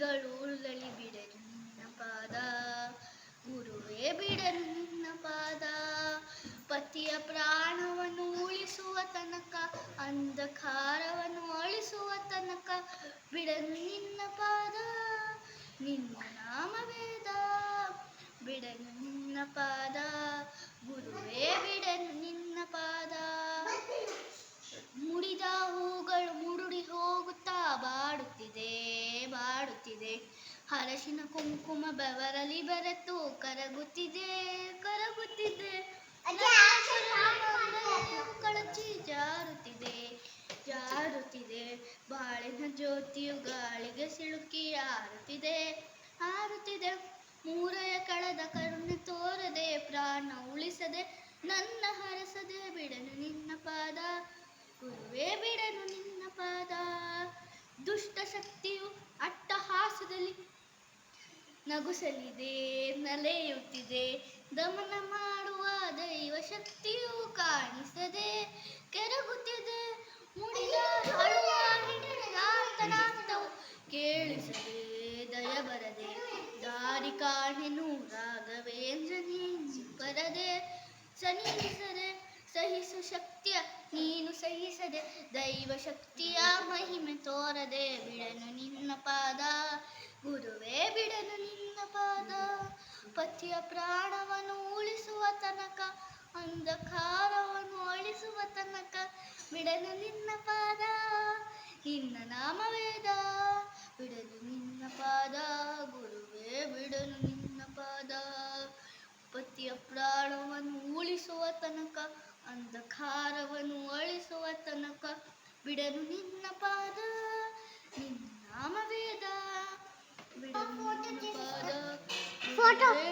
ಉರುಳಲಿ ಬಿಡಲು ನಿನ್ನ ಪಾದ, ಗುರುವೇ ಬಿಡಲು ನಿನ್ನ ಪಾದ. ಪತಿಯ ಪ್ರಾಣವನ್ನು ಉಳಿಸುವ ತನಕ, ಅಂಧಕಾರವನ್ನು ಅಳಿಸುವ ತನಕ ಬಿಡಲು ನಿನ್ನ ಪಾದ, ನಿನ್ನ ನಾಮ ವೇದ. ಬಿಡಲು ನಿನ್ನ ಪಾದ, ಗುರುವೇ ಬಿಡಲು ನಿನ್ನ ಪಾದ. ಮುಡಿದ ಹೂಗಳು ಮುರುಡಿ ಹೋಗುತ್ತಾ ಬಾಡುತ್ತಿದೆ ಬಾಡುತ್ತಿದೆ, ಅರಶಿನ ಕುಂಕುಮ ಬೆವರಲಿ ಬೆರೆತು ಕರಗುತ್ತಿದೆ ಕರಗುತ್ತಿದೆ. ಕಳಚಿ ಜಾರುತ್ತಿದೆ ಜಾರುತ್ತಿದೆ, ಬಾಳಿನ ಜ್ಯೋತಿಯು ಗಾಳಿಗೆ ಸಿಲುಕಿ ಹಾರುತ್ತಿದೆ ಹಾರುತ್ತಿದೆ. ಮೂರೆಯ ಕಳೆದ ಕರುಣೆ ತೋರದೆ, ಪ್ರಾಣ ಉಳಿಸದೆ, ನನ್ನ ಹರಸದೆ ಬಿಡಲು ನಿನ್ನ ಪಾದ, ಗುರುವೇ ಬಿಡಲು ನಿನ್ನ ಪಾದ. ದುಷ್ಟ ಶಕ್ತಿಯು ಅಟ್ಟಹಾಸದಲ್ಲಿ ನಗುಸಲಿದೆ ನಲೆಯುತ್ತಿದೆ, ದಮನ ಮಾಡುವ ದೈವ ಶಕ್ತಿಯು ಕಾಣಿಸದೆ ಕೆರಗುತ್ತಿದೆ. ಮುಡಿದ ಅಳುವ ಆರ್ತನಾದವು ಕೇಳಿಸದೆ, ದಯ ಬರದೆ, ದಾರಿ ಕಾಣೆನು ರಾಘವೇಂದ್ರ ನೀನು ಬರದೆ. ಸನಿಸದೆ ಸಹಿಸು ಶಕ್ತಿಯ ನೀನು ಸಹಿಸದೆ, ದೈವ ಶಕ್ತಿಯ ಮಹಿಮೆ ತೋರದೆ ಬಿಡಲು ನಿನ್ನ ಪಾದ, ಗುರುವೇ ಬಿಡಲು ನಿನ್ನ ಪಾದ. ಪತಿಯ ಪ್ರಾಣವನ್ನು ಉಳಿಸುವ ತನಕ, ಅಂಧಕಾರವನ್ನು ಅಳಿಸುವ ತನಕ ಬಿಡಲು ನಿನ್ನ ಪಾದ, ನಿನ್ನ ನಾಮ ವೇದ. ಬಿಡಲು ನಿನ್ನ ಪಾದ, ಗುರುವೇ ಬಿಡಲು ನಿನ್ನ ಪಾದ. ಪತಿಯ ಪ್ರಾಣವನ್ನು ಉಳಿಸುವ ತನಕ, ಅಂಧಕಾರವನ್ನು ಅಳಿಸುವ ತನಕ ಬಿಡಲು ನಿನ್ನ ಪಾದ, ನಿನ್ನ ನಾಮ ವೇದ. ಬಿಡಲು ನಿನ್ನ ಪಾದ, ಗುರುವೇ